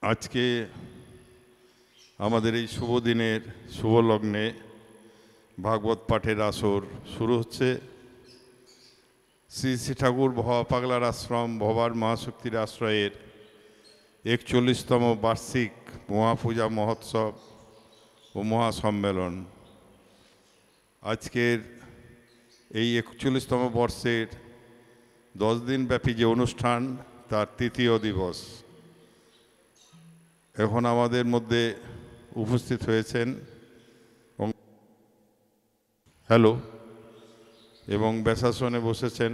আজকে আমাদের এই শুভ দিনের শুভ লগ্নে ভাগবত পাঠের আসর শুরু হচ্ছে। শ্রী শ্রী ঠাকুর ভবা পাগলার আশ্রম ভবার মহাশক্তির আশ্রয়ের ৪১তম বার্ষিক মহাপূজা মহোৎসব ও মহাসম্মেলন। আজকের এই ৪১তম বর্ষের 10 দিনব্যাপী যে অনুষ্ঠান তার তৃতীয় দিবস। এখন আমাদের মধ্যে উপস্থিত হয়েছেন এবং ব্যাসাসনে বসেছেন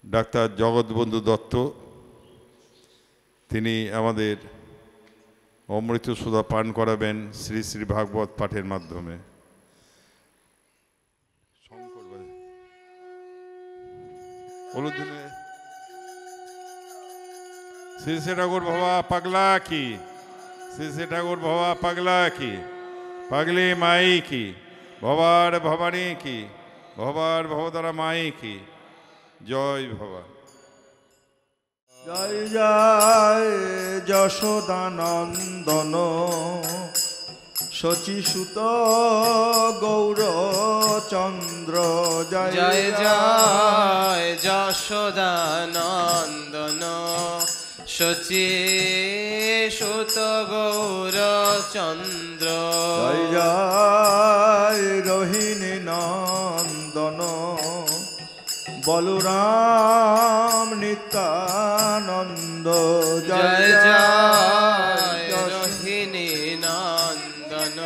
ডাক্তার জগৎবন্ধু দত্ত। তিনি আমাদের অমৃত সুধা পান করাবেন শ্রী শ্রী ভাগবত পাঠের মাধ্যমে। শ্রী শ্রী ঠাকুর ভবা পাগলা কি, শ্রী শ্রী ঠাকুর ভবা পাগলা কি, পাগলি মাই কি, ভবার ভবানী কি, ভবার ভবতারা মাই কি। জয় ভবা। জয় জয় যশোদানন্দন শচীসুত গৌরচন্দ্র। জয় জয় যশোদানন্দন শচীসুত গৌরচন্দ্র। জয় জয় রোহিণী নন্দন বলরাম নিত্যানন্দ। জয় জয় রোহিণী নন্দন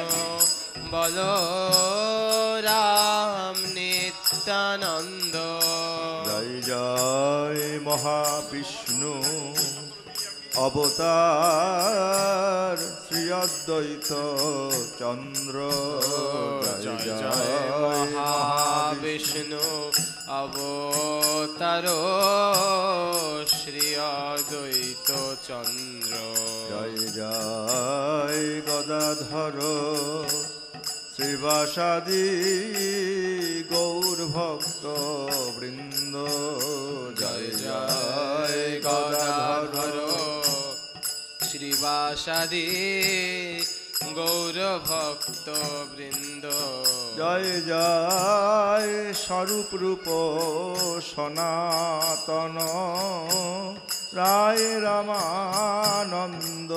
বলরাম নিত্যানন্দ। জয় জয় মহাবিষ্ণু অবতার শ্রী অদ্বৈত চন্দ্র। জয় জয় মহাবিষ্ণু অবতার শ্রী অদ্বৈত চন্দ্র। জয় জয় গদাধর শ্রীবাসাদি গৌর ভক্ত বৃন্দ। জয় জয় গদাধর শ্রীবাসাদি গৌর ভক্ত বৃন্দ। জয় জয় স্বরূপ রূপ সনাতন রায় রামানন্দ।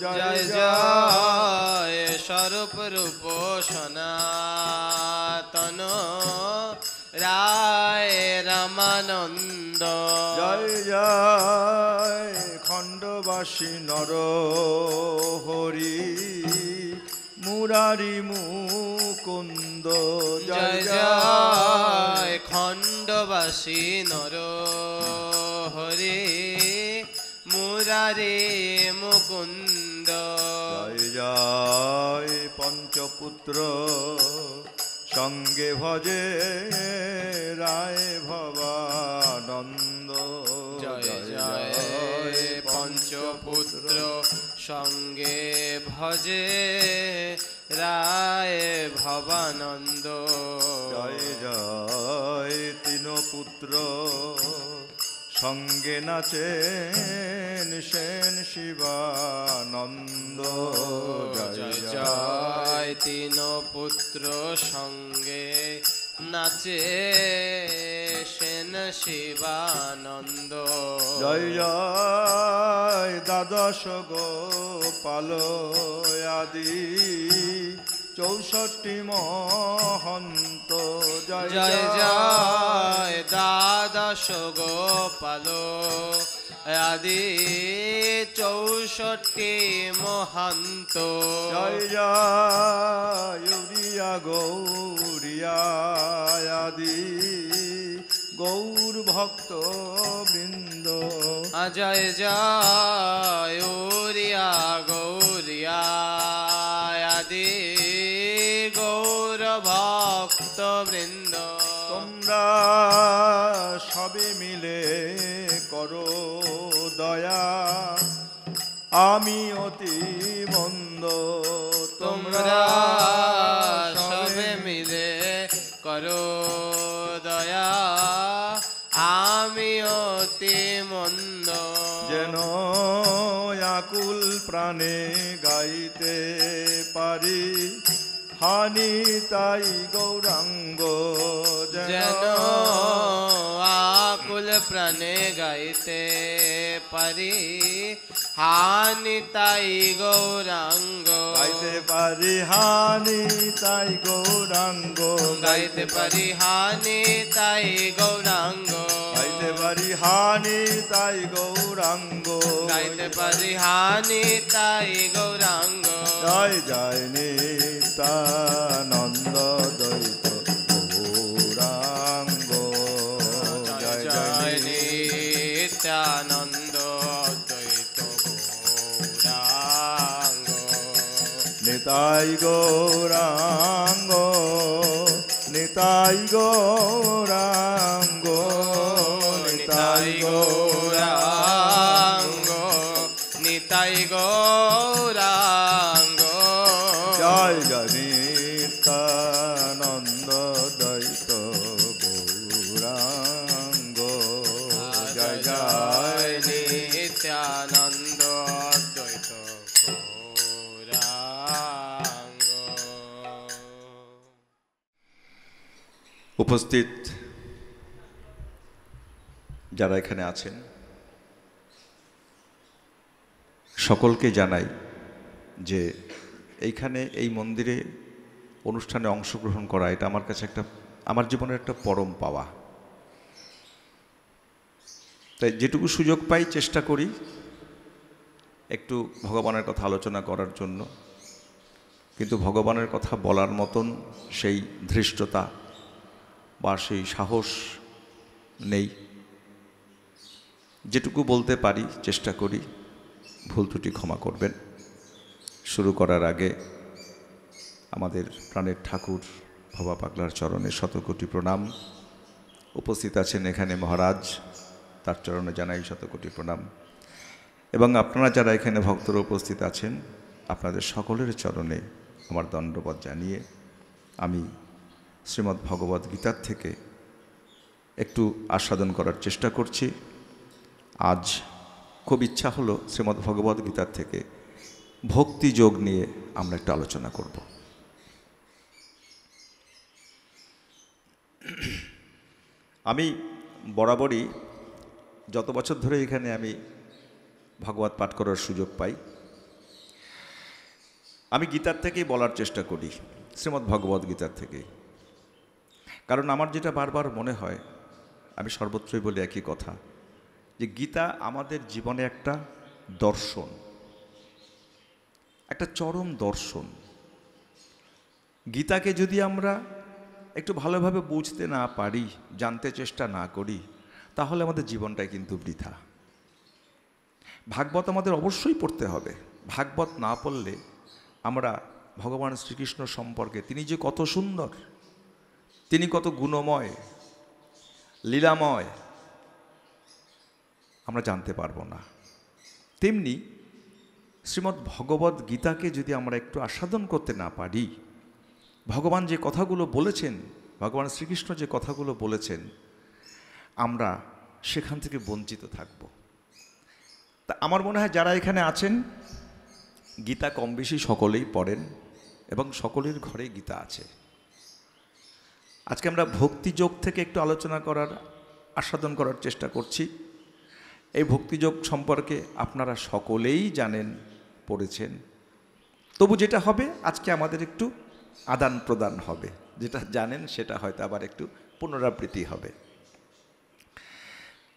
জয় জয় স্বরূপ রূপ সনাতন রায় রামানন্দ। জয় জয় খণ্ডবাসী নর হরি মুরারি মুকুন্দ। জয় জয় খণ্ডবাসী নর হরি মুরারি মুকুন্দ। জয় জয় পঞ্চপুত্র সঙ্গে ভজে রায় ভবানন্দ। জয় জয় পঞ্চপুত্র সঙ্গে ভজে রায় ভবানন্দ। জয় জয় তিন পুত্র সঙ্গে নাচেন সেন শিবানন্দ। জয় জয় তিন পুত্র সঙ্গে নাচে সেন শিবানন্দ। জয় জয় দ্বাদশ গোপাল আদি 64 মহন্ত। জয় জয় দ্বাদশ গোপাল আদি 64 মহন্ত। জয় জয় উড়িয়া গৌরিয়া আদি গৌর ভক্ত বৃন্দ। জয় জয় উরিয়া গৌরিয়া আদি গৌর ভক্ত বৃন্দ। তোমরা সবে মিলে করো দয়া আমি অতি মন্দ। তোমরা সবে মিলে করো দয়া আমি অতি মন্দ। যেন আকুল প্রাণে গাইতে পারি হানি তাই গৌরাঙ্গ যেন যেন আকুল প্রাণে গাইতে পারি হানি তাই গৌরাঙ্গ গাইতে পারি হানি তাই গৌরাঙ্গ গাইতে পারি হানি তাই গৌরাঙ্গ গাইতে পারি হানি তাই গৌরাঙ্গ গাইতে পারি হানি তাই গৌরাঙ্গ জয় জয় নিত্যানন্দ দ্বৈত গৌরাঙ্গ জয় জয় নিত্যানন্দ দ্বৈত গৌরাঙ্গ নিতাই গৌরাঙ্গ নিতাই গৌরাঙ্গ নিতাই গৌরাঙ্গ নিতাই গৌরাঙ্গ জয় জয় নিত্যানন্দ দ্বৈত গৌরাঙ্গ জয় জয় নিত্যানন্দ দ্বৈত গৌরাঙ্গ। উপস্থিত যারা এখানে আছেন সকলকে জানাই যে এইখানে এই মন্দিরে অনুষ্ঠানে অংশগ্রহণ করা এটা আমার কাছে আমার জীবনের একটা পরম পাওয়া। তাই যেটুকু সুযোগ পাই চেষ্টা করি একটু ভগবানের কথা আলোচনা করার জন্য, কিন্তু ভগবানের কথা বলার মতন সেই ধৃষ্টতা বা সেই সাহস নেই। যেটুকু বলতে পারি চেষ্টা করি, ভুল ত্রুটি ক্ষমা করবেন। শুরু করার আগে আমাদের প্রাণের ঠাকুর ভবা পাগলার চরণে শতকোটি প্রণাম। উপস্থিত আছেন এখানে মহারাজ, তার চরণে জানাই শতকোটি প্রণাম। এবং আপনারা যারা এখানে ভক্তরা উপস্থিত আছেন আপনাদের সকলের চরণে আমার দণ্ডবত জানিয়ে আমি শ্রীমদ্ ভগবদ্ গীতার থেকে একটু আস্বাদন করার চেষ্টা করছি। আজ খুব ইচ্ছা হলো শ্রীমদ্ ভগবদ্ গীতার থেকে ভক্তি যোগ নিয়ে আমরা একটু আলোচনা করব। আমি বরাবরই যত বছর ধরে এখানে আমি ভাগবত পাঠ করার সুযোগ পাই, আমি গীতার থেকেই বলার চেষ্টা করি, শ্রীমদ্ ভগবদ্ গীতার থেকেই। কারণ আমার যেটা বারবার মনে হয়, আমি সর্বত্রই বলি একই কথা, যে গীতা আমাদের জীবনে একটা দর্শন, একটা চরম দর্শন। গীতাকে যদি আমরা একটু ভালোভাবে বুঝতে না পারি, জানতে চেষ্টা না করি, তাহলে আমাদের জীবনটাই কিন্তু বৃথা। ভাগবত আমাদের অবশ্যই পড়তে হবে। ভাগবত না পড়লে আমরা ভগবান শ্রীকৃষ্ণ সম্পর্কে, তিনি যে কত সুন্দর, তিনি কত গুণময়, লীলাময়, আমরা জানতে পারবো না। তেমনি শ্রীমদ্ ভগবদ্ গীতাকে যদি আমরা একটু আস্বাদন করতে না পারি, ভগবান যে কথাগুলো বলেছেন, ভগবান শ্রীকৃষ্ণ যে কথাগুলো বলেছেন, আমরা সেখান থেকে বঞ্চিত থাকব। তা আমার মনে হয় যারা এখানে আছেন গীতা কম বেশি সকলেই পড়েন এবং সকলের ঘরে গীতা আছে। আজকে আমরা ভক্তিযোগ থেকে একটু আলোচনা করার, আস্বাদন করার চেষ্টা করছি। এই ভক্তিযোগ সম্পর্কে আপনারা সকলেই জানেন, পড়েছেন। তবু যেটা হবে, আজকে আমাদের একটু আদান প্রদান হবে। যেটা জানেন সেটা হয়তো আবার একটু পুনরাবৃত্তি হবে।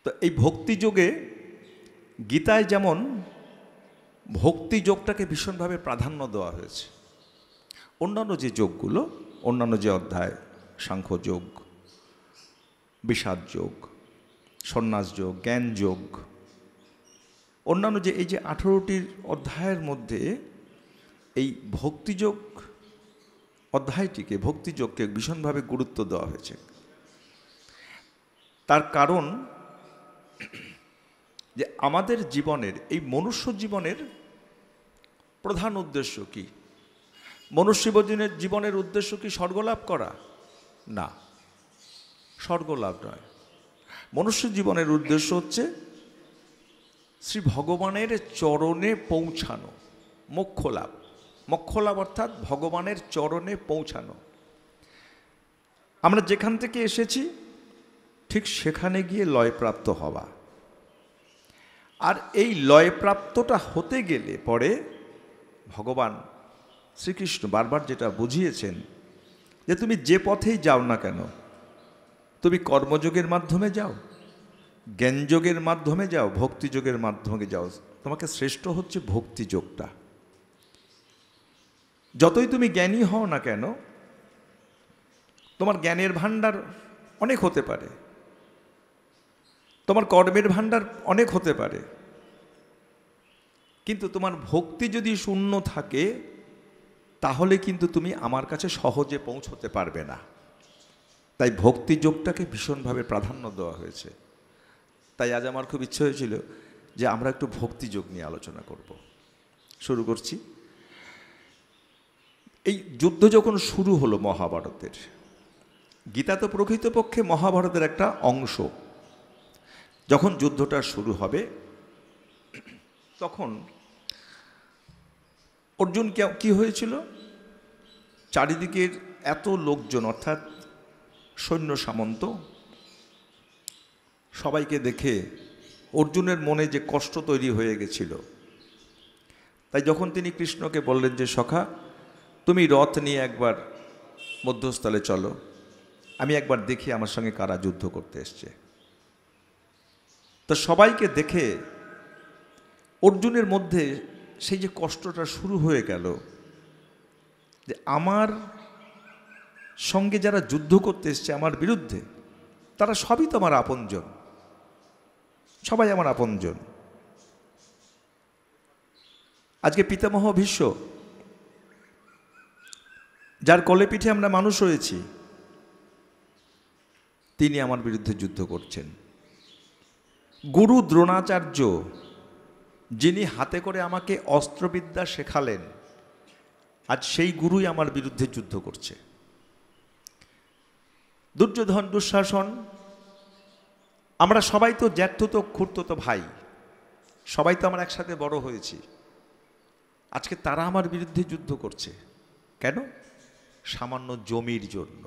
তো এই ভক্তিযোগে গীতায় যেমন ভক্তিযোগটাকে ভীষণভাবে প্রাধান্য দেওয়া হয়েছে। অন্যান্য যে যোগগুলো, অন্যান্য যে অধ্যায়, সাংখ্যযোগ, বিষাদ যোগ, সন্ন্যাস যোগ, জ্ঞান যোগ, অন্যান্য যে এই যে 18টির অধ্যায়ের মধ্যে এই ভক্তিযোগ অধ্যায়টিকে, ভক্তিযোগকে ভীষণভাবে গুরুত্ব দেওয়া হয়েছে। তার কারণ যে আমাদের জীবনের, এই মনুষ্য জীবনের প্রধান উদ্দেশ্য কি? মনুষ্য জীবনের উদ্দেশ্য কি স্বর্গলাভ করা? না, স্বর্গলাভ নয়। মনুষ্য জীবনের উদ্দেশ্য হচ্ছে শ্রী ভগবানের চরণে পৌঁছানো, মোক্ষ লাভ। মোক্ষ লাভ অর্থাৎ ভগবানের চরণে পৌঁছানো। আমরা যেখান থেকে এসেছি ঠিক সেখানে গিয়ে লয়প্রাপ্ত হওয়া। আর এই লয়প্রাপ্তটা হতে গেলে পরে ভগবান শ্রীকৃষ্ণ বারবার যেটা বুঝিয়েছেন যে তুমি যে পথেই যাও না কেন, তুমি কর্মযোগের মাধ্যমে যাও, জ্ঞানযোগের মাধ্যমে যাও, ভক্তিযোগের মাধ্যমে যাও, তোমাকে শ্রেষ্ঠ হচ্ছে ভক্তিযোগটা। যতই তুমি জ্ঞানী হও না কেন, তোমার জ্ঞানের ভাণ্ডার অনেক হতে পারে, তোমার কর্মের ভাণ্ডার অনেক হতে পারে, কিন্তু তোমার ভক্তি যদি শূন্য থাকে তাহলে কিন্তু তুমি আমার কাছে সহজে পৌঁছতে পারবে না। তাই ভক্তি যোগটাকে ভীষণভাবে প্রাধান্য দেওয়া হয়েছে। তাই আজ আমার খুব ইচ্ছে হয়েছিল যে আমরা একটু ভক্তি যোগ নিয়ে আলোচনা করব। শুরু করছি। এই যুদ্ধ যখন শুরু হলো মহাভারতের, গীতা তো প্রকৃতপক্ষে মহাভারতের একটা অংশ। যখন যুদ্ধটা শুরু হবে তখন অর্জুন কি হয়েছিল, চারিদিকের এত লোকজন অর্থাৎ সৈন্য সামন্ত সবাইকে দেখে অর্জুনের মনে যে কষ্ট তৈরি হয়ে গেছিল, তাই যখন তিনি কৃষ্ণকে বললেন যে সখা তুমি রথ নিয়ে একবার মধ্যস্থলে চলো, আমি একবার দেখি আমার সঙ্গে কারা যুদ্ধ করতে এসছে। তো সবাইকে দেখে অর্জুনের মধ্যে সেই যে কষ্টটা শুরু হয়ে গেল যে আমার সঙ্গে যারা যুদ্ধ করতে এসছে আমার বিরুদ্ধে, তারা সবই তো আমার আপনজন, সবাই আমার আপনজন। আজকে পিতামহ ভীষ্ম, যার কোলে পিঠে আমরা মানুষ হয়েছি, তিনি আমার বিরুদ্ধে যুদ্ধ করছেন। গুরু দ্রোণাচার্য, যিনি হাতে করে আমাকে অস্ত্রবিদ্যা শেখালেন, আজ সেই গুরুই আমার বিরুদ্ধে যুদ্ধ করছে। দুর্যোধন, দুঃশাসন, আমরা সবাই তো জ্যাঠতো খুড়তো ভাই, সবাই তো আমরা একসাথে বড় হয়েছি। আজকে তারা আমার বিরুদ্ধে যুদ্ধ করছে কেন? সামান্য জমির জন্য,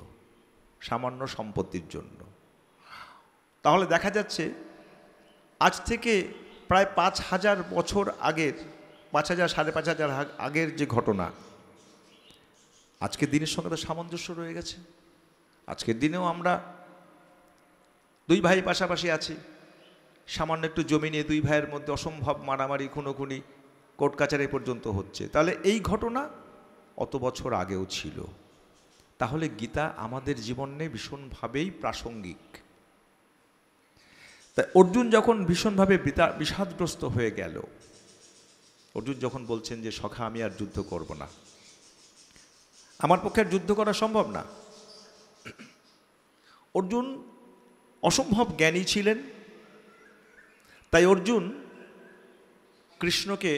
সামান্য সম্পত্তির জন্য। তাহলে দেখা যাচ্ছে আজ থেকে প্রায় ৫,০০০ বছর আগের, ৫,০০০ ৫,৫০০ আগের যে ঘটনা, আজকের দিনের সঙ্গে তো সামঞ্জস্য রয়ে গেছে। আজকের দিনেও আমরা দুই ভাই পাশাপাশি আছি, সামান্য একটু জমি নিয়ে দুই ভাইয়ের মধ্যে অসম্ভব মারামারি, খুনোখুনি, কোর্ট কাছারি পর্যন্ত হচ্ছে। তাহলে এই ঘটনা অত বছর আগেও ছিল। তাহলে গীতা আমাদের জীবনে ভীষণভাবেই প্রাসঙ্গিক। তাই অর্জুন যখন ভীষণভাবে বিষাদগ্রস্ত হয়ে গেল, অর্জুন যখন বলছেন যে সখা আমি আর যুদ্ধ করব না, আমার পক্ষে আর যুদ্ধ করা সম্ভব না। অর্জুন অসম্ভব জ্ঞানী ছিলেন, তাই অর্জুন কৃষ্ণকে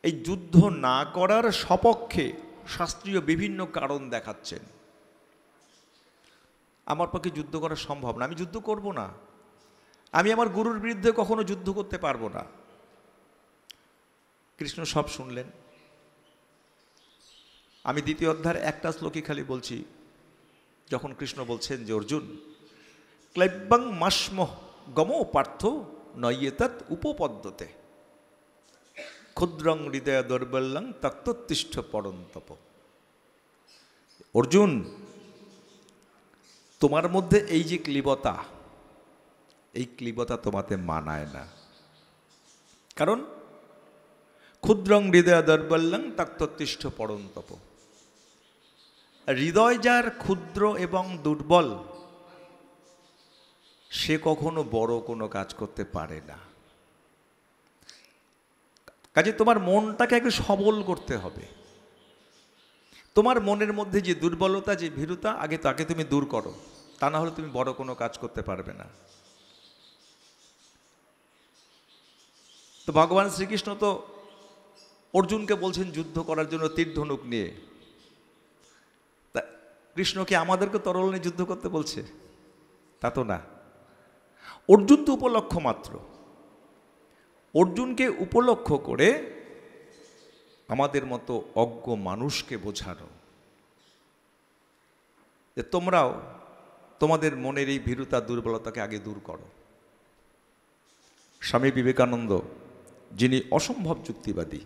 এই যুদ্ধ না করার সপক্ষে শাস্ত্রীয় বিভিন্ন কারণ দেখাচ্ছেন। আমার পক্ষে যুদ্ধ করা সম্ভব না, আমি যুদ্ধ করব না, আমি আমার গুরুর বিরুদ্ধে কখনো যুদ্ধ করতে পারবো না। কৃষ্ণ সব শুনলেন। আমি দ্বিতীয় অধ্যায়ের একটা শ্লোকই খালি বলছি, যখন কৃষ্ণ বলছেন যে অর্জুন ক্লৈব্যং মাস্ম গমো পার্থ নয়েতৎ উপপদ্যতে ক্ষুদ্রং হৃদয় দৌর্বল্যং তত্ত্বতিষ্ঠ পরন্তপ। অর্জুন, তোমার মধ্যে এই যে ক্লীবতা, এই ক্লীবতা তোমাতে মানায় না। কারণ ক্ষুদ্রং হৃদয় দৌর্বল্যং তত্ত্বতিষ্ঠ পরন্তপ। হৃদয় যার ক্ষুদ্র এবং দুর্বল, সে কখনো বড় কোনো কাজ করতে পারে না। কাজে তোমার মনটাকে একটু সবল করতে হবে। তোমার মনের মধ্যে যে দুর্বলতা, যে ভীরুতা, আগে তাকে তুমি দূর করো, তা না হলে তুমি বড় কোনো কাজ করতে পারবে না। তো ভগবান শ্রীকৃষ্ণ তো অর্জুনকে বলছেন যুদ্ধ করার জন্য তীর ধনুক নিয়ে। তা কৃষ্ণ কি আমাদেরকে তরল নিয়ে যুদ্ধ করতে বলছে? তা তো না। অর্জুন তো উপলক্ষ মাত্র। অর্জুনকে উপলক্ষ করে আমাদের মতো অজ্ঞ মানুষকে বোঝানো যে তোমরাও তোমাদের মনের এই ভীরুতা দুর্বলতাকে আগে দূর করো। স্বামী বিবেকানন্দ, যিনি অসম্ভব যুক্তিবাদী,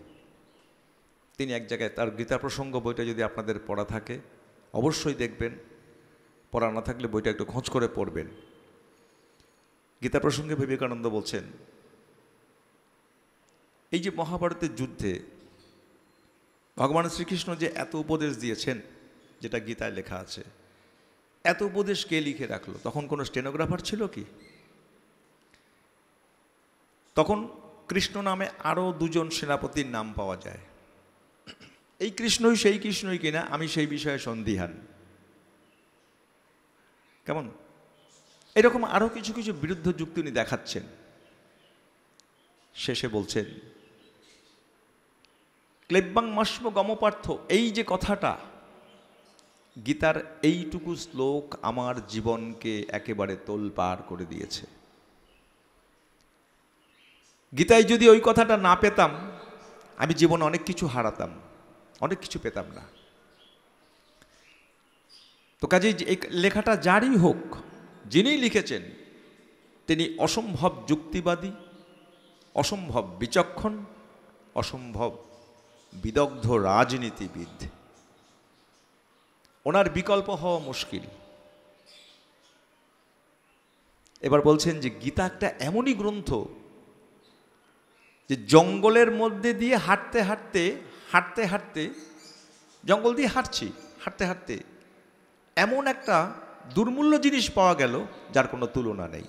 তিনি এক জায়গায় তার গীতা প্রসঙ্গ বইটা যদি আপনাদের পড়া থাকে অবশ্যই দেখবেন, পড়া না থাকলে বইটা একটু খোঁজ করে পড়বেন। গীতা প্রসঙ্গে বিবেকানন্দ বলছেন, এই যে মহাভারতের যুদ্ধে ভগবান শ্রীকৃষ্ণ যে এত উপদেশ দিয়েছেন, যেটা গীতায় লেখা আছে, এত উপদেশ কে লিখে রাখলো? তখন কোনো স্টেনোগ্রাফার ছিল কি? তখন কৃষ্ণ নামে আরও দুজন সেনাপতির নাম পাওয়া যায়। এই কৃষ্ণই সেই কৃষ্ণই কিনা আমি সেই বিষয়ে সন্দিহান। কেমন এরকম আরও কিছু কিছু বিরুদ্ধ যুক্তি উনি দেখাচ্ছেন। শেষে বলছেন, ক্লেব্বাং মাস্ম গমপার্থ, এই যে কথাটা, গীতার এইটুকু শ্লোক আমার জীবনকে একেবারে তোলপাড় করে দিয়েছে। গীতায় যদি ওই কথাটা না পেতাম, আমি জীবনে অনেক কিছু হারাতাম, অনেক কিছু পেতাম না। তো কাজেই এই লেখাটা যারই হোক, যিনি লিখেছেন তিনি অসম্ভব যুক্তিবাদী, অসম্ভব বিচক্ষণ, অসম্ভব বিদগ্ধ রাজনীতিবিদ। ওনার বিকল্প হওয়া মুশকিল। এবার বলছেন যে গীতা একটা এমনই গ্রন্থ যে জঙ্গলের মধ্যে দিয়ে হাঁটতে হাঁটতে হাঁটতে হাঁটতে, জঙ্গল দিয়ে হাঁটতে হাঁটতে এমন একটা দুর্মূল্য জিনিস পাওয়া গেল যার কোনো তুলনা নেই।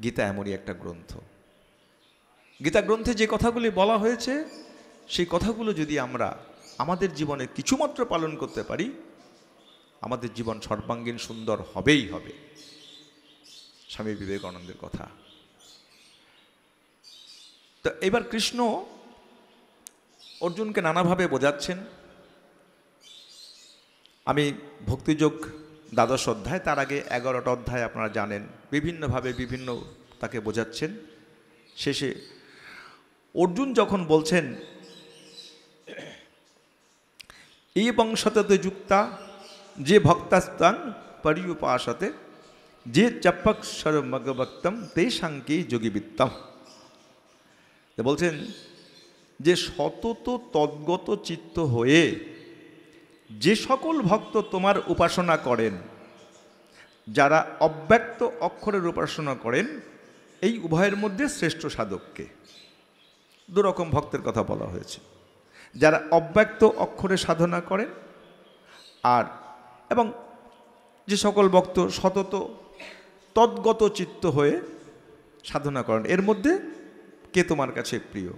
গীতা এমনই একটা গ্রন্থ। গীতা গ্রন্থে যে কথাগুলি বলা হয়েছে, সেই কথাগুলো যদি আমরা আমাদের জীবনে কিছুমাত্র পালন করতে পারি, আমাদের জীবন সর্বাঙ্গীন সুন্দর হবেই হবে। স্বামী বিবেকানন্দের কথা। তো এবার কৃষ্ণ অর্জুনকে নানাভাবে বোঝাচ্ছেন। আমি ভক্তিযোগ দ্বাদশ অধ্যায়, তার আগে 11টা অধ্যায় আপনারা জানেন, বিভিন্নভাবে বিভিন্ন তাকে বোঝাচ্ছেন। শেষে অর্জুন যখন বলছেন, এই বংশতে যুক্তা যে ভক্তাস্তান পরিউপাসতে যে চপক্ষর মগভক্তম তে সাংকে যোগীবিত্তম, বলছেন যে সতত তদ্গত চিত্ত হয়ে যে সকল ভক্ত তোমার উপাসনা করেন, যারা অব্যক্ত অক্ষরের উপাসনা করেন, এই উভয়ের মধ্যে শ্রেষ্ঠ সাধককে। দুরকম ভক্তের কথা বলা হয়েছে, যারা অব্যক্ত অক্ষরে সাধনা করেন আর এবং যে সকল ভক্ত সতত তদ্গত চিত্ত হয়ে সাধনা করেন, এর মধ্যে কে তোমার কাছে প্রিয়?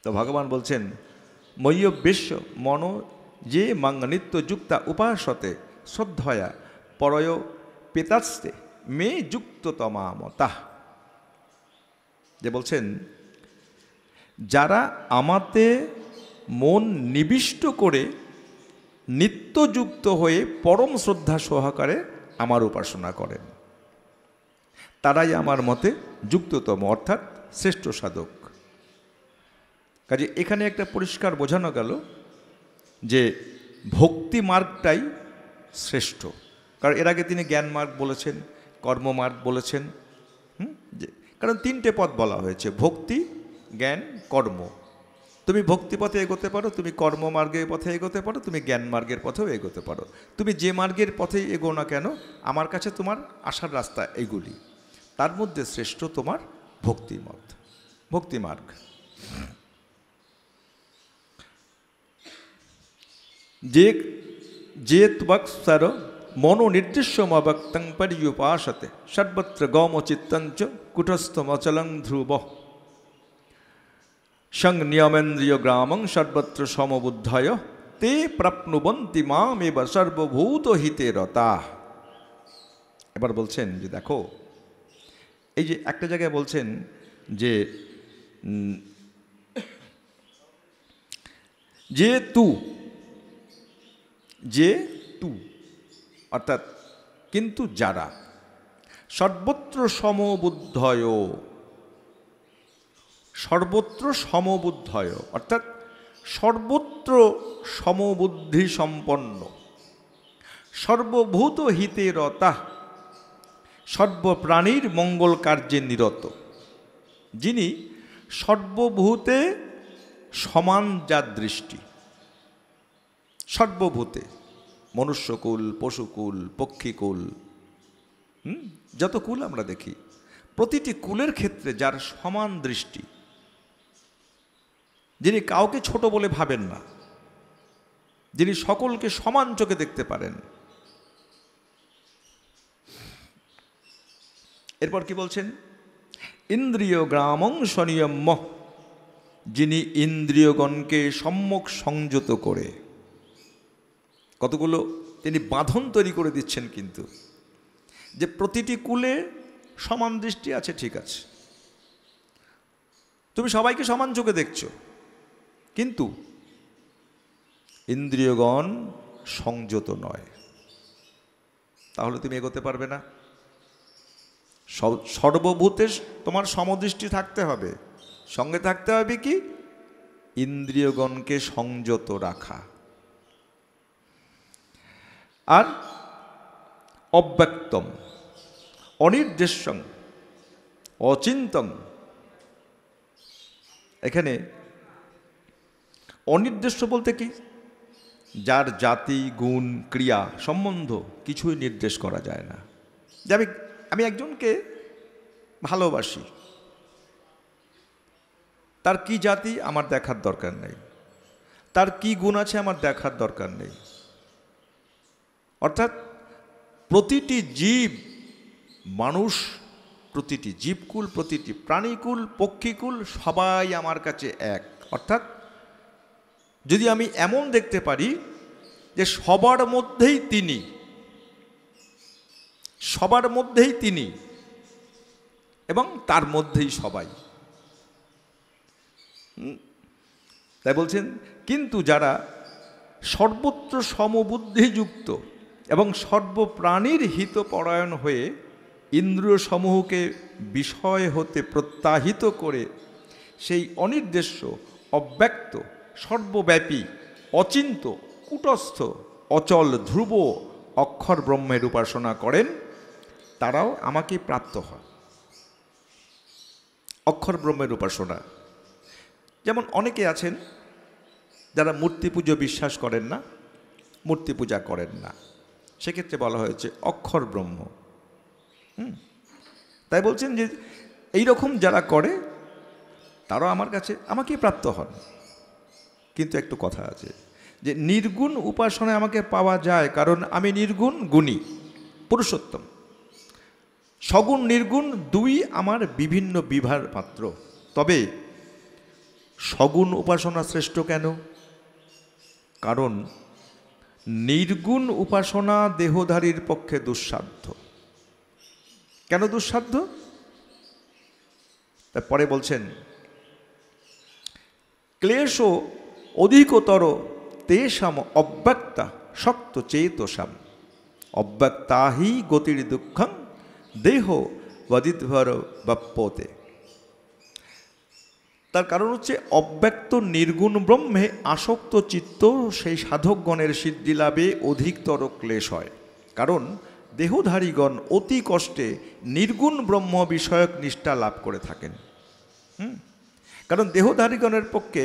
তো ভগবান বলছেন, ময়্য বেশ্য মন যে মাং নিত্য যুক্তা উপাসতে শ্রদ্ধয়া পরয় পেতাস্তে মে যুক্ত তমামতা। যে বলছেন, যারা আমাতে মন নিবিষ্ট করে নিত্যযুক্ত হয়ে পরম শ্রদ্ধা সহকারে আমার উপাসনা করেন, তারাই আমার মতে যুক্ততম, অর্থাৎ শ্রেষ্ঠ সাধক। কাজে এখানে একটা পরিষ্কার বোঝানো গেল যে ভক্তি মার্গটাই শ্রেষ্ঠ। কারণ এর আগে তিনি জ্ঞান মার্গ বলেছেন, কর্ম মার্গ বলেছেন। কারণ 3টে পথ বলা হয়েছে, ভক্তি, জ্ঞান, কর্ম। তুমি ভক্তিপথে এগোতে পারো, তুমি কর্ম মার্গের পথে এগোতে পারো, তুমি জ্ঞান মার্গের পথেও এগোতে পারো। তুমি যে মার্গের পথে এগো না কেন, আমার কাছে তোমার আসার রাস্তা এগুলি। তার মধ্যে শ্রেষ্ঠ তোমার ভক্তি মার্গ। যে ত্বক্সর মনোনির্দিশ্যমভক্তং পর্যুপাসতে সর্বত্র গৌমচিত্তঞ্চ কুটস্থমচলং ধ্রুব সংনিয়মেন্দ্রিয় গ্রামং সর্বত্র সমবুদ্ধয় তে প্রাপ্নুবন্তি মামেব সর্বভূত হিতে রতা। এবার বলছেন যে দেখো, এই যে একটা জায়গায় বলছেন যে তু অর্থাৎ কিন্তু যারা সর্বত্র সমবুদ্ধয়, সর্বত্র সমবুদ্ধয় অর্থাৎ সর্বত্র সমবুদ্ধি সম্পন্ন, সর্বভূত হিতে রতা, সর্বপ্রাণীর মঙ্গল কার্যে নিরত, যিনি সর্বভূতে সমান যার দৃষ্টি, সর্বভূতে মনুষ্যকুল, পশুকুল, পক্ষীকুল, যত কুল আমরা দেখি প্রতিটি কুলের ক্ষেত্রে যার সমান দৃষ্টি, যিনি কাউকে ছোট বলে ভাবেন না, যিনি সকলকে সমান চোখে দেখতে পারেন। এরপর কি বলছেন? ইন্দ্রিয় গ্রামং সংযম্য, যিনি ইন্দ্রিয়গণকে সম্যক সংযত করে, কতগুলো তিনি বাঁধন তৈরি করে দিচ্ছেন, কিন্তু যে প্রতিটি কুলে সমান দৃষ্টি আছে, ঠিক আছে, তুমি সবাইকে সমান চোখে দেখছো, কিন্তু ইন্দ্রিয়গণ সংযত নয়, তাহলে তুমি এগোতে পারবে না। সর্বভূতে তোমার সমদৃষ্টি থাকতে হবে, সঙ্গে থাকতে হবে কি? ইন্দ্রিয়গণকে সংযত রাখা। আর অব্যক্তম, অনির্দেশ্যং, অচিন্তং, এখানে অনির্দেশ্য বলতে কি? যার জাতি, গুণ, ক্রিয়া, সম্বন্ধ কিছুই নির্দেশ করা যায় না। যে আমি একজনকে ভালোবাসি, তার কি জাতি আমার দেখার দরকার নেই, তার কি গুণ আছে আমার দেখার দরকার নেই। অর্থাৎ প্রতিটি জীব, মানুষ, প্রতিটি জীবকুল, প্রতিটি প্রাণীকুল, পক্ষীকুল সবাই আমার কাছে এক। অর্থাৎ যদি আমি এমন দেখতে পারি যে সবার মধ্যেই তিনি, সবার মধ্যেই তিনি এবং তার মধ্যেই সবাই, তাই বলছেন কিন্তু যারা সর্বত্র সমবুদ্ধিযুক্ত এবং সর্বপ্রাণীর হিতপরায়ণ হয়ে ইন্দ্রিয় সমূহকে বিষয় হতে প্রত্যাহিত করে সেই অনির্দেশ্য, অব্যক্ত, সর্বব্যাপী, অচিন্ত, কূটস্থ, অচল, ধ্রুব অক্ষর ব্রহ্মের উপাসনা করেন, তারাও আমাকে প্রাপ্ত হয়। অক্ষর ব্রহ্মের উপাসনা, যেমন অনেকে আছেন যারা মূর্তি পুজো বিশ্বাস করেন না, মূর্তি পূজা করেন না, সেক্ষেত্রে বলা হয়েছে অক্ষর ব্রহ্ম। তাই বলছেন যে এইরকম যারা করে তারাও আমার কাছে আমাকে প্রাপ্ত হন। কিন্তু একটু কথা আছে যে নির্গুণ উপাসনায় আমাকে পাওয়া যায়, কারণ আমি নির্গুণ, গুণী, পুরুষোত্তম। সগুণ নির্গুণ দুই আমার বিভিন্ন বিভার পাত্র। তবে সগুণ উপাসনা শ্রেষ্ঠ কেন? কারণ নির্গুণ উপাসনা দেহধারীর পক্ষে দুঃসাধ্য। কেন দুঃসাধ্য? তারপরে বলছেন ক্লেশ অধিকতর তেষাম অব্যক্তা শক্ত চেতসাম, অব্যক্তাহি গতির দুঃখং দেহ বদিধ্বর বাপ্যতে। তার কারণ হচ্ছে অব্যক্ত নির্গুণ ব্রহ্মে আসক্ত চিত্ত সেই সাধকগণের সিদ্ধি লাভে অধিকতর ক্লেশ হয়। কারণ দেহধারীগণ অতি কষ্টে নির্গুণ ব্রহ্ম বিষয়ক নিষ্ঠা লাভ করে থাকেন। কারণ দেহধারীগণের পক্ষে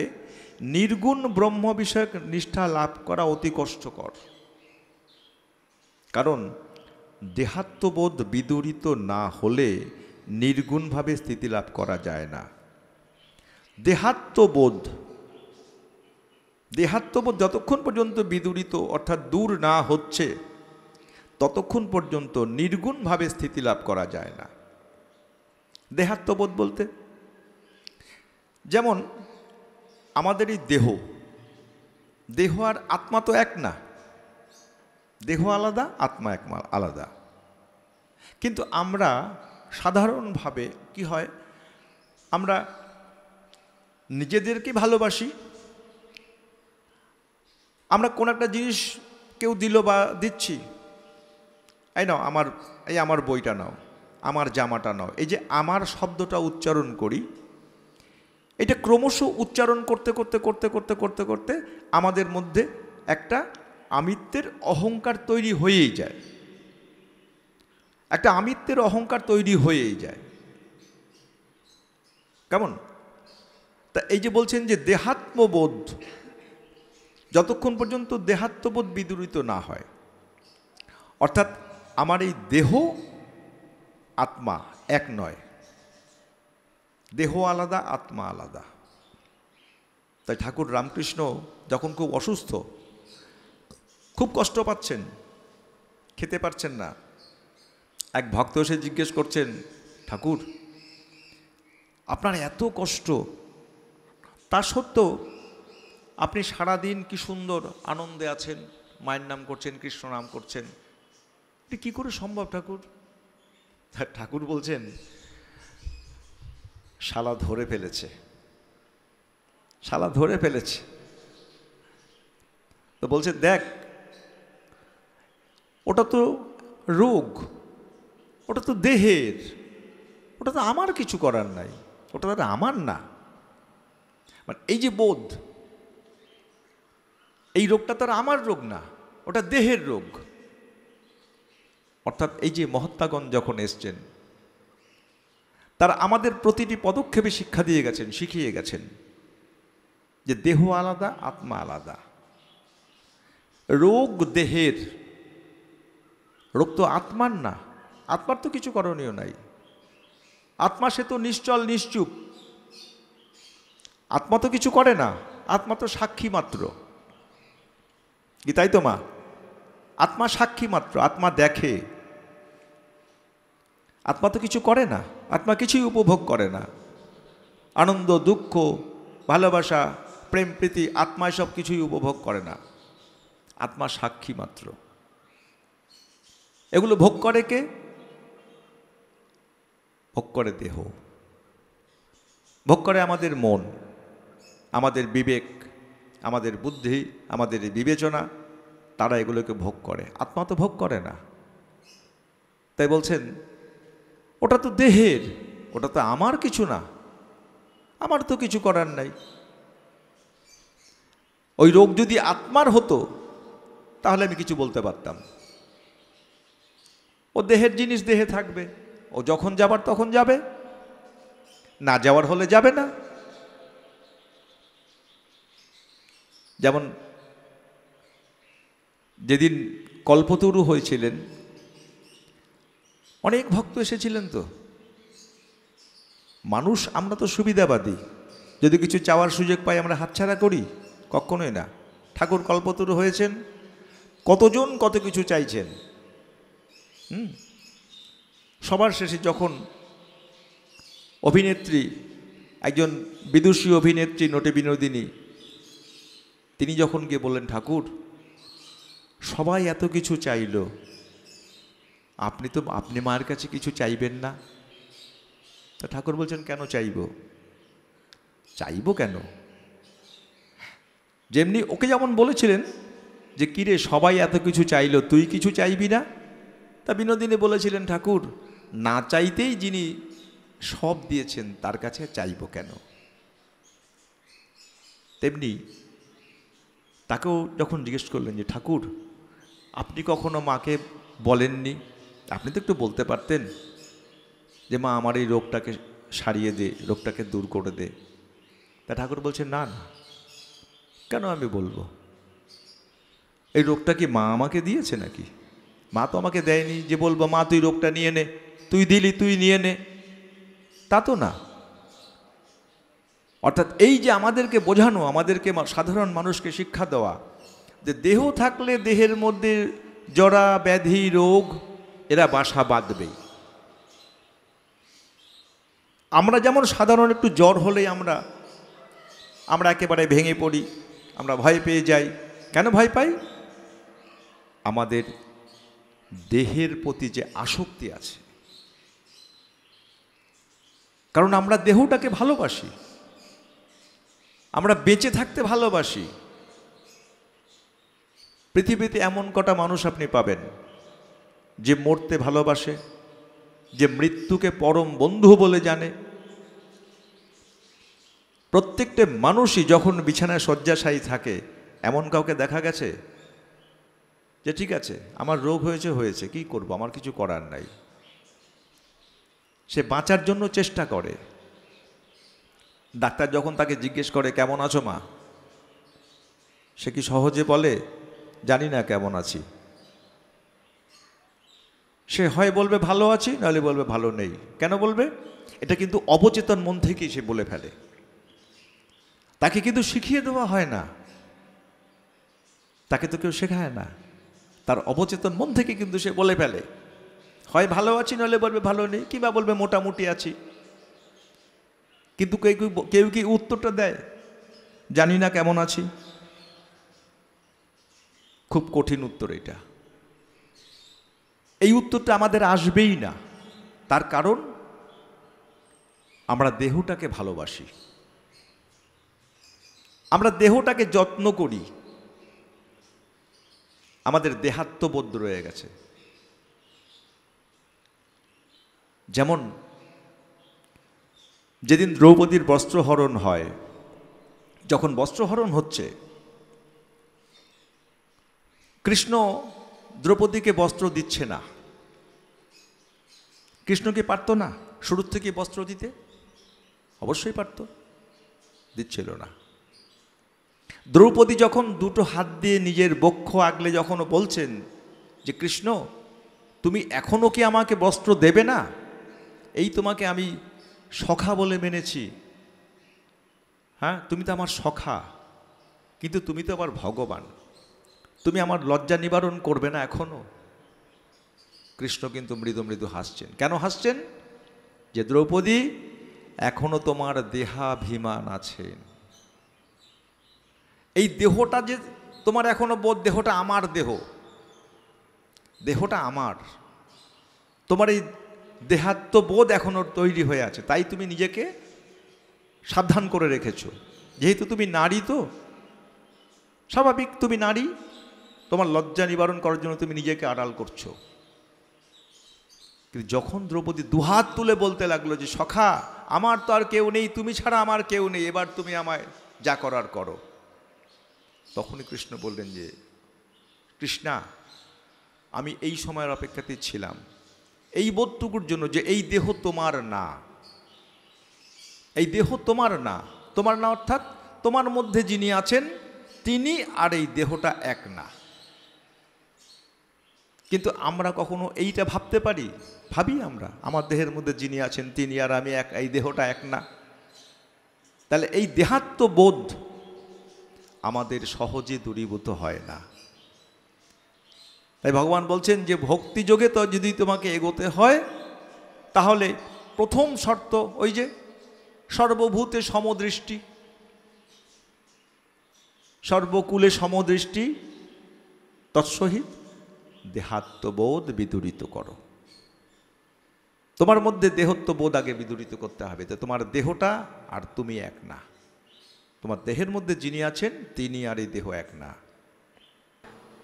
নির্গুণ ব্রহ্ম বিষয়ক নিষ্ঠা লাভ করা অতি কষ্টকর। কারণ দেহাত্মবোধ বিদূরিত না হলে নির্গুণভাবে স্থিতি লাভ করা যায় না। দেহাত্মবোধ যতক্ষণ পর্যন্ত বিদূরিত অর্থাৎ দূর না হচ্ছে ততক্ষণ পর্যন্ত নির্গুণভাবে স্থিতি লাভ করা যায় না। দেহাত্মবোধ বলতে যেমন আমাদের এই দেহ আর আত্মা তো এক না, দেহ আলাদা, আত্মা এক আলাদা। কিন্তু আমরা সাধারণভাবে কি হয়, আমরা নিজেদেরকে ভালোবাসি, আমরা কোন একটা জিনিস কেউ দিল বা দিচ্ছি, এই নাও আমার বইটা নাও, আমার জামাটা নাও। এই যে আমার শব্দটা উচ্চারণ করি, এটা ক্রমশ উচ্চারণ করতে করতে করতে করতে করতে করতে আমাদের মধ্যে একটা আমিত্বের অহংকার তৈরি হয়েই যায়, একটা আমিত্বের অহংকার তৈরি হয়েই যায়। কেমন? তা এই যে বলছেন যে দেহাত্মবোধ, যতক্ষণ পর্যন্ত দেহাত্মবোধ বিদূরিত না হয়, অর্থাৎ আমার এই দেহ আত্মা এক নয়, দেহ আলাদা আত্মা আলাদা। তাই ঠাকুর রামকৃষ্ণ যখন খুব অসুস্থ, খুব কষ্ট পাচ্ছেন, খেতে পারছেন না, এক ভক্ত এসে জিজ্ঞেস করছেন, ঠাকুর আপনার এত কষ্ট, তা সত্ত্বেও আপনি সারাদিন কি সুন্দর আনন্দে আছেন, মায়ের নাম করছেন, কৃষ্ণ নাম করছেন, এটা কী করে সম্ভব ঠাকুর? ঠাকুর বলছেন, শালা ধরে ফেলেছে, শালা ধরে ফেলেছে। তো বলছে, দেখ ওটা তো রোগ, ওটা তো দেহের, ওটা তো আমার কিছু করার নাই, ওটা তো আমার না। মানে এই যে বোধ, এই রোগটা তো আর আমার রোগ না, ওটা দেহের রোগ। অর্থাৎ এই যে মহাত্মাগণ যখন এসছেন, তারা আমাদের প্রতিটি পদক্ষেপে শিক্ষা দিয়ে গেছেন, শিখিয়ে গেছেন যে দেহ আলাদা আত্মা আলাদা। রোগ দেহের, রোগ তো আত্মার না, আত্মার তো কিছু করণীয় নাই। আত্মা সে তো নিশ্চল নিশ্চুপ, আত্মা তো কিছু করে না, আত্মা তো সাক্ষী মাত্র। কি তাই তো মা? আত্মা সাক্ষী মাত্র, আত্মা দেখে, আত্মা তো কিছু করে না, আত্মা কিছুই উপভোগ করে না। আনন্দ দুঃখ ভালোবাসা প্রেম প্রীতি আত্মা সব কিছুই উপভোগ করে না, আত্মা সাক্ষী মাত্র। এগুলো ভোগ করে কে? ভোগ করে দেহ, ভোগ করে আমাদের মন, আমাদের বিবেক, আমাদের বুদ্ধি, আমাদের বিবেচনা, তারা এগুলোকে ভোগ করে, আত্মা তো ভোগ করে না। তাই বলছেন ওটা তো দেহের, ওটা তো আমার কিছু না, আমার তো কিছু করার নাই। ওই রোগ যদি আত্মার হতো তাহলে আমি কিছু বলতে পারতাম। ও দেহের জিনিস দেহে থাকবে, ও যখন যাবার তখন যাবে, না যাওয়ার হলে যাবে না। যেমন যেদিন কল্পতরু হয়েছিলেন, অনেক ভক্ত এসেছিলেন। তো মানুষ আমরা তো সুবিধাবাদী, যদি কিছু চাওয়ার সুযোগ পাই আমরা হাতছাড়া করি? কখনোই না। ঠাকুর কল্পতরু হয়েছেন, কতজন কত কিছু চাইছেন। সবার শেষে যখন অভিনেত্রী, একজন বিদুষী অভিনেত্রী নটে বিনোদিনী, তিনি যখন গিয়ে বললেন, ঠাকুর সবাই এত কিছু চাইল, আপনি মায়ের কাছে কিছু চাইবেন না? তা ঠাকুর বলছেন, কেন চাইব? চাইব কেন? যেমনি ওকে যেমন বলেছিলেন যে কিরে সবাই এত কিছু চাইল, তুই কিছু চাইবি না? তা বিনোদিনী বলেছিলেন, ঠাকুর না চাইতেই যিনি সব দিয়েছেন তার কাছে চাইব কেন? তেমনি তাকেও যখন জিজ্ঞেস করলেন যে ঠাকুর আপনি কখনো মাকে বলেননি, আপনি তো একটু বলতে পারতেন যে মা আমার এই রোগটাকে সারিয়ে দে, রোগটাকে দূর করে দে। তা ঠাকুর বলছেন, না না, কেন আমি বলবো? এই রোগটা কি মা আমাকে দিয়েছে নাকি? মা তো আমাকে দেয়নি যে বলবো মা তুই রোগটা নিয়ে নে, তুই দিলি তুই নিয়ে নে, তা তো না। অর্থাৎ এই যে আমাদেরকে বোঝানো, আমাদেরকে সাধারণ মানুষকে শিক্ষা দেওয়া যে দেহ থাকলে দেহের মধ্যে জরা ব্যাধি রোগ এরা বাসা বাঁধবেই। আমরা যেমন সাধারণ একটু জ্বর হলেই আমরা একেবারে ভেঙে পড়ি, আমরা ভয় পেয়ে যাই। কেন ভয় পাই? আমাদের দেহের প্রতি যে আসক্তি আছে, কারণ আমরা দেহটাকে ভালোবাসি, আমরা বেঁচে থাকতে ভালোবাসি। পৃথিবীতে এমন কটা মানুষ আপনি পাবেন যে মরতে ভালোবাসে, যে মৃত্যুকে পরম বন্ধু বলে জানে। প্রত্যেকটা মানুষই যখন বিছানায় শয্যাশায়ী থাকে, এমন কাউকে দেখা গেছে যে ঠিক আছে আমার রোগ হয়েছে হয়েছে, কি করব, আমার কিছু করার নাই, সে বাঁচার জন্য চেষ্টা করে। ডাক্তার যখন তাকে জিজ্ঞেস করে কেমন আছো মা, সে কি সহজে বলে জানি না কেমন আছি? সে হয় বলবে ভালো আছি, নাহলে বলবে ভালো নেই। কেন বলবে? এটা কিন্তু অবচেতন মন থেকেই সে বলে ফেলে। তাকে কিন্তু শিখিয়ে দেওয়া হয় না, তাকে তো কেউ শেখায় না, তার অবচেতন মন থেকে কিন্তু সে বলে ফেলে। হয় ভালো আছি, নাহলে বলবে ভালো নেই, কিংবা বলবে মোটামুটি আছি। কিন্তু কেউ কি উত্তরটা দেয় জানি না কেমন আছি? খুব কঠিন উত্তর এটা। এই উত্তরটা আমাদের আসবেই না। তার কারণ আমরা দেহটাকে ভালোবাসি, আমরা দেহটাকে যত্ন করি, আমাদের দেহাত্মবোধ রয়ে গেছে। যেমন যেদিন দ্রৌপদীর বস্ত্রহরণ হয়, যখন বস্ত্রহরণ হচ্ছে, কৃষ্ণ দ্রৌপদীকে বস্ত্র দিচ্ছে না। কৃষ্ণ কি পারত না শুরুর থেকে বস্ত্র দিতে? অবশ্যই পারত, দিচ্ছিল না। দ্রৌপদী যখন দুটো হাত দিয়ে নিজের বক্ষ আগলে যখন বলছেন যে কৃষ্ণ তুমি এখনো কি আমাকে বস্ত্র দেবে না? এই তোমাকে আমি সখা বলে মেনেছি, হ্যাঁ তুমি তো আমার সখা, কিন্তু তুমি তো আবার ভগবান, তুমি আমার লজ্জা নিবারণ করবে না এখনো? কৃষ্ণ কিন্তু মৃদু মৃদু হাসছেন। কেন হাসছেন? যে দ্রৌপদী এখনো তোমার দেহাভিমান আছে। এই দেহটা যে তোমার এখনো বোধ, দেহটা আমার দেহ, দেহটা আমার, তোমার এই দেহাত্মবোধ এখনো তৈরি হয়ে আছে। তাই তুমি নিজেকে সাবধান করে রেখেছো। যেহেতু তুমি নারী, তো স্বাভাবিক তুমি নারী, তোমার লজ্জা নিবারণ করার জন্য তুমি নিজেকে আড়াল করছো। কিন্তু যখন দ্রৌপদী দুহাত তুলে বলতে লাগলো যে সখা আমার তো আর কেউ নেই, তুমি ছাড়া আমার কেউ নেই, এবার তুমি আমায় যা করার করো, তখনই কৃষ্ণ বললেন যে কৃষ্ণা আমি এই সময়ের অপেক্ষাতে ছিলাম এই বোধটুকুর জন্য যে এই দেহ তোমার না, এই দেহ তোমার না, তোমার না অর্থাৎ তোমার মধ্যে যিনি আছেন তিনি আর এই দেহটা এক না। কিন্তু আমরা কখনো এইটা ভাবতে পারি? ভাবি আমরা আমার দেহের মধ্যে যিনি আছেন তিনি আর আমি এক, এই দেহটা এক না। তাহলে এই দেহাত্মবোধ আমাদের সহজে দূরীভূত হয় না। তাই ভগবান বলছেন যে ভক্তিযোগে তো যদি তোমাকে এগোতে হয়, তাহলে প্রথম শর্ত ওই যে সর্বভূতে সমদৃষ্টি, সর্বকুলে সমদৃষ্টি, তৎসহিত দেহাত্মবোধ বিদূরিত করো। তোমার মধ্যে দেহত্ববোধ আগে বিদূরিত করতে হবে, তো তোমার দেহটা আর তুমি এক না, তোমার দেহের মধ্যে যিনি আছেন তিনি আর এই দেহ এক না।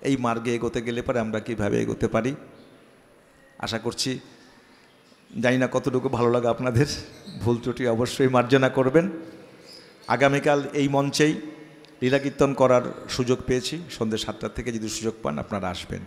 এই মার্গে এগোতে গেলে পরে আমরা কীভাবে এগোতে পারি আশা করছি, জানি না কতটুকু ভালো লাগে আপনাদের, ভুল ত্রুটি অবশ্যই মার্জনা করবেন। আগামীকাল এই মঞ্চেই লীলা কীর্তন করার সুযোগ পেয়েছি, সন্ধ্যে 7টা থেকে যদি সুযোগ পান আপনারা আসবেন।